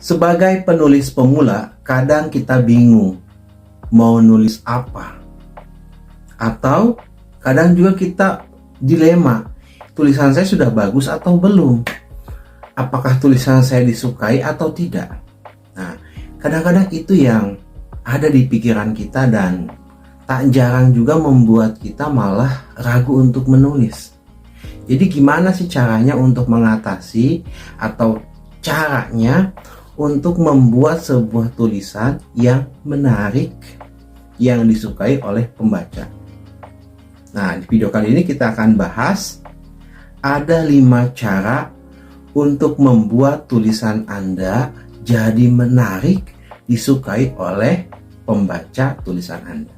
Sebagai penulis pemula, kadang kita bingung mau nulis apa. Atau kadang juga kita dilema, tulisan saya sudah bagus atau belum? Apakah tulisan saya disukai atau tidak? Nah, kadang-kadang itu yang ada di pikiran kita dan tak jarang juga membuat kita malah ragu untuk menulis. Jadi gimana sih caranya untuk mengatasi atau caranya untuk membuat sebuah tulisan yang menarik, yang disukai oleh pembaca? Nah, di video kali ini kita akan bahas ada 5 cara untuk membuat tulisan Anda jadi menarik, disukai oleh pembaca tulisan Anda.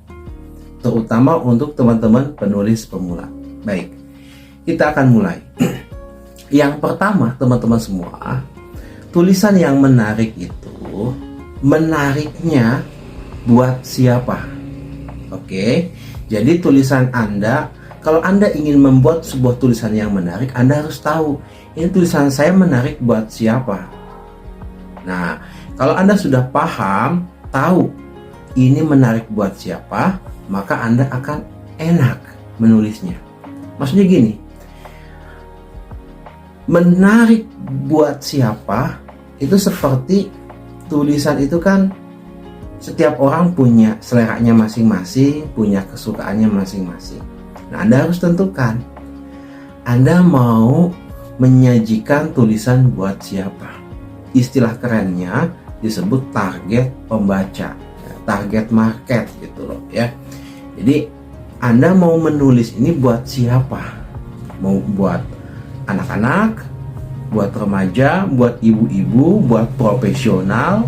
Terutama untuk teman-teman penulis pemula. Baik, kita akan mulai. Yang pertama, teman-teman semua, tulisan yang menarik itu menariknya buat siapa? Oke, jadi tulisan Anda, kalau Anda ingin membuat sebuah tulisan yang menarik, Anda harus tahu ini tulisan saya menarik buat siapa. Nah, kalau Anda sudah paham, tahu ini menarik buat siapa, maka Anda akan enak menulisnya. Maksudnya gini, menarik buat siapa itu seperti tulisan itu kan setiap orang punya seleranya masing-masing, punya kesukaannya masing-masing. Nah, Anda harus tentukan Anda mau menyajikan tulisan buat siapa. Istilah kerennya disebut target pembaca, target market gitu loh ya. Jadi Anda mau menulis ini buat siapa? Mau buat anak-anak, buat remaja, buat ibu-ibu, buat profesional,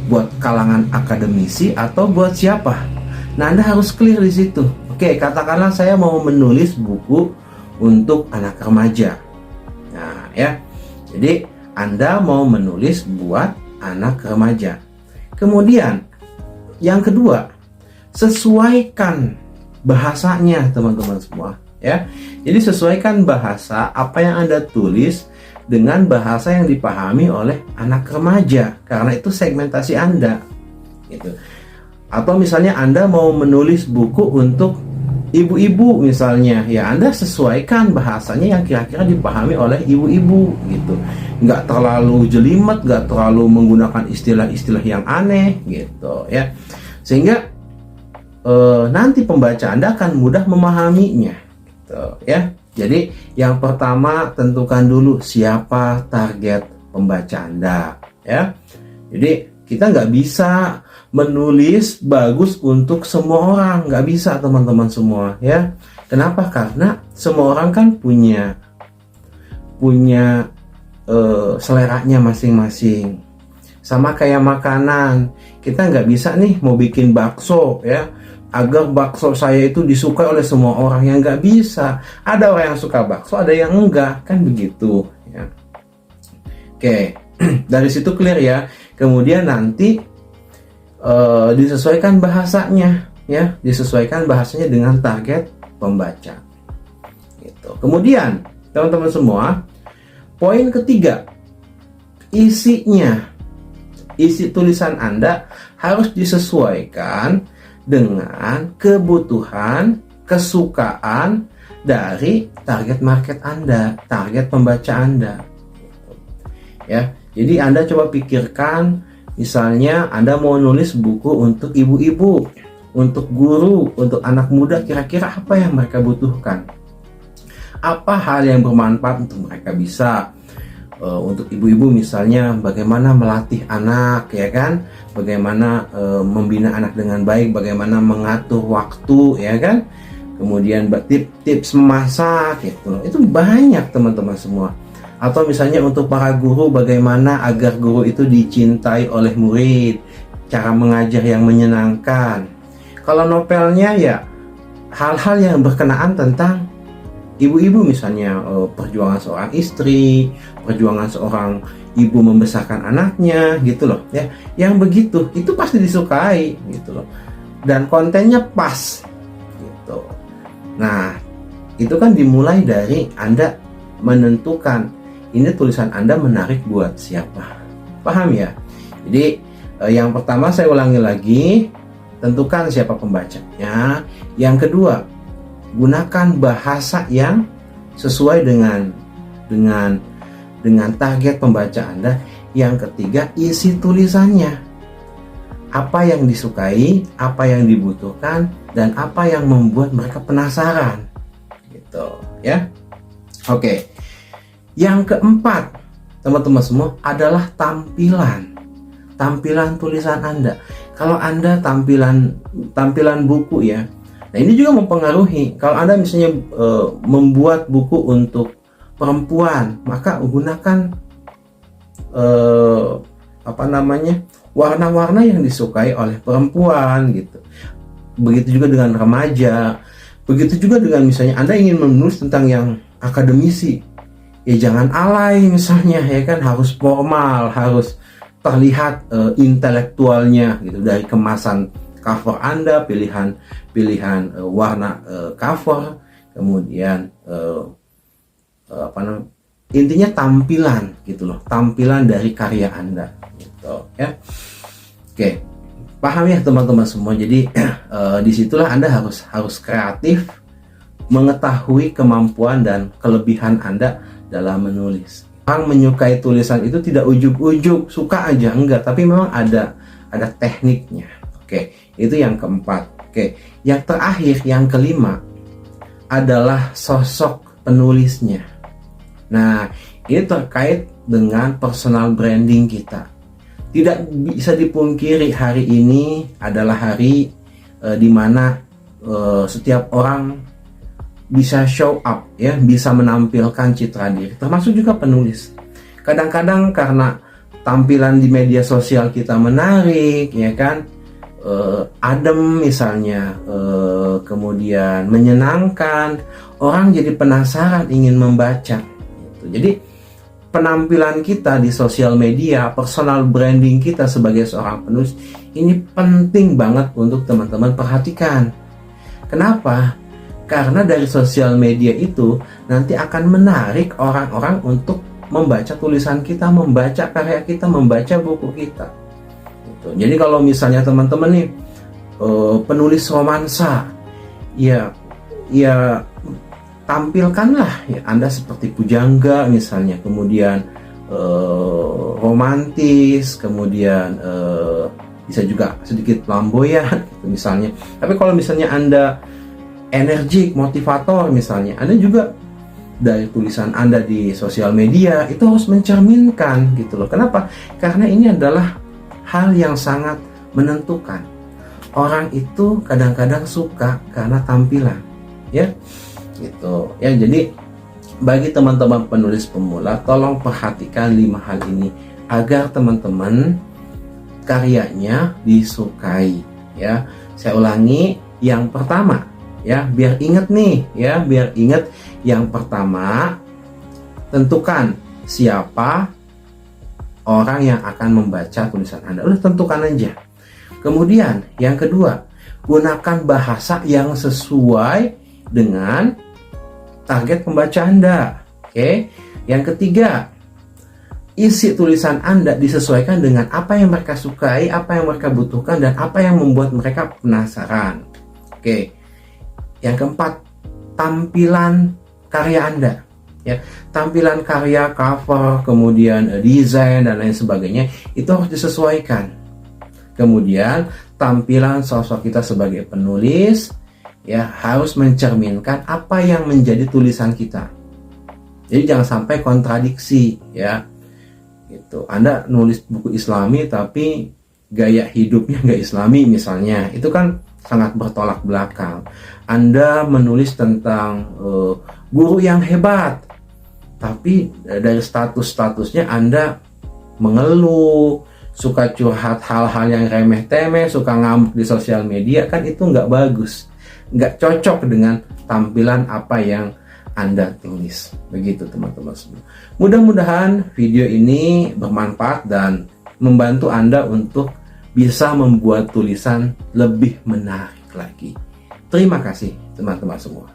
buat kalangan akademisi, atau buat siapa? Nah, Anda harus clear di situ. Oke, katakanlah saya mau menulis buku untuk anak remaja. Nah, ya. Jadi, Anda mau menulis buat anak remaja. Kemudian, yang kedua, sesuaikan bahasanya, teman-teman semua, ya. Jadi, sesuaikan bahasa apa yang Anda tulis dengan bahasa yang dipahami oleh anak remaja, karena itu segmentasi Anda gitu. Atau misalnya Anda mau menulis buku untuk ibu-ibu misalnya, ya Anda sesuaikan bahasanya yang kira-kira dipahami oleh ibu-ibu gitu. Nggak terlalu jelimet, nggak terlalu menggunakan istilah-istilah yang aneh gitu ya, sehingga nanti pembaca Anda akan mudah memahaminya gitu ya. Jadi yang pertama, tentukan dulu siapa target pembaca Anda ya. Jadi kita nggak bisa menulis bagus untuk semua orang, nggak bisa teman-teman semua ya. Kenapa? Karena semua orang kan punya seleranya masing-masing. Sama kayak makanan, kita nggak bisa nih mau bikin bakso ya, agar bakso saya itu disukai oleh semua orang, yang nggak bisa. Ada orang yang suka bakso, ada yang enggak, kan begitu ya. Oke, dari situ clear ya. Kemudian nanti disesuaikan bahasanya ya, disesuaikan bahasanya dengan target pembaca gitu. Kemudian teman-teman semua, poin ketiga, isinya, isi tulisan Anda harus disesuaikan dengan kebutuhan, kesukaan dari target market Anda, target pembaca Anda. Ya, jadi Anda coba pikirkan, misalnya Anda mau nulis buku untuk ibu-ibu, untuk guru, untuk anak muda, kira-kira apa yang mereka butuhkan? Apa hal yang bermanfaat untuk mereka? Bisa untuk ibu-ibu misalnya bagaimana melatih anak ya kan, bagaimana membina anak dengan baik, bagaimana mengatur waktu ya kan, kemudian tips memasak gitu. Itu banyak teman-teman semua. Atau misalnya untuk para guru, bagaimana agar guru itu dicintai oleh murid, cara mengajar yang menyenangkan. Kalau novelnya ya hal-hal yang berkenaan tentang ibu-ibu, misalnya perjuangan seorang istri, perjuangan seorang ibu membesarkan anaknya gitu loh ya. Yang begitu itu pasti disukai gitu loh, dan kontennya pas gitu. Nah, itu kan dimulai dari Anda menentukan ini tulisan Anda menarik buat siapa. Paham ya? Jadi yang pertama saya ulangi lagi, tentukan siapa pembacanya. Yang kedua, gunakan bahasa yang sesuai dengan target pembaca Anda. Yang ketiga, isi tulisannya. Apa yang disukai, apa yang dibutuhkan, dan apa yang membuat mereka penasaran. Gitu, ya. Oke. Yang keempat, teman-teman semua, adalah tampilan. Tampilan tulisan Anda. Kalau Anda tampilan buku ya. Nah, ini juga mempengaruhi. Kalau Anda misalnya membuat buku untuk perempuan, maka gunakan warna-warna yang disukai oleh perempuan gitu. Begitu juga dengan remaja. Begitu juga dengan misalnya Anda ingin menulis tentang yang akademisi, ya jangan alay misalnya, ya kan, harus formal, harus terlihat intelektualnya gitu. Dari kemasan cover Anda, pilihan warna cover, kemudian intinya tampilan gitu loh, tampilan dari karya Anda gitu, ya. Oke, paham ya teman-teman semua. Jadi disitulah Anda harus kreatif, mengetahui kemampuan dan kelebihan Anda dalam menulis. Orang menyukai tulisan itu tidak ujug-ujug suka aja, enggak, tapi memang ada tekniknya. Oke, itu yang keempat. Oke, yang terakhir, yang kelima adalah sosok penulisnya. Nah, ini terkait dengan personal branding kita. Tidak bisa dipungkiri hari ini adalah hari di mana setiap orang bisa show up, ya, bisa menampilkan citra diri, termasuk juga penulis. Kadang-kadang karena tampilan di media sosial kita menarik, ya kan, adem misalnya, kemudian menyenangkan, orang jadi penasaran ingin membaca. Jadi penampilan kita di sosial media, personal branding kita sebagai seorang penulis, ini penting banget untuk teman-teman perhatikan. Kenapa? Karena dari sosial media itu nanti akan menarik orang-orang untuk membaca tulisan kita, membaca karya kita, membaca buku kita. Gitu. Jadi kalau misalnya teman-teman nih penulis romansa, ya tampilkanlah ya Anda seperti pujangga misalnya, kemudian romantis, kemudian bisa juga sedikit flamboyan gitu misalnya. Tapi kalau misalnya Anda energik, motivator misalnya, Anda juga dari tulisan Anda di sosial media itu harus mencerminkan gitu loh. Kenapa? Karena ini adalah hal yang sangat menentukan. Orang itu kadang-kadang suka karena tampilan, ya. Gitu ya. Jadi bagi teman-teman penulis pemula, tolong perhatikan 5 hal ini agar teman-teman karyanya disukai, ya. Saya ulangi, yang pertama, ya, biar ingat nih, ya, biar ingat. Yang pertama, tentukan siapa orang yang akan membaca tulisan Anda. Udah tentukan aja. Kemudian yang kedua, gunakan bahasa yang sesuai dengan target pembaca Anda. Oke. Yang ketiga, isi tulisan Anda disesuaikan dengan apa yang mereka sukai, apa yang mereka butuhkan, dan apa yang membuat mereka penasaran. Oke. Yang keempat, tampilan karya Anda. Ya, tampilan karya, cover, kemudian desain dan lain sebagainya itu harus disesuaikan. Kemudian tampilan sosok kita sebagai penulis, ya, harus mencerminkan apa yang menjadi tulisan kita. Jadi jangan sampai kontradiksi, ya. Gitu. Anda nulis buku Islami tapi gaya hidupnya nggak Islami misalnya, itu kan sangat bertolak belakang. Anda menulis tentang guru yang hebat, tapi dari statusnya Anda mengeluh, suka curhat hal-hal yang remeh-temeh, suka ngamuk di sosial media, kan itu nggak bagus. Nggak cocok dengan tampilan apa yang Anda tulis. Begitu teman-teman semua. Mudah-mudahan video ini bermanfaat dan membantu Anda untuk bisa membuat tulisan lebih menarik lagi. Terima kasih teman-teman semua.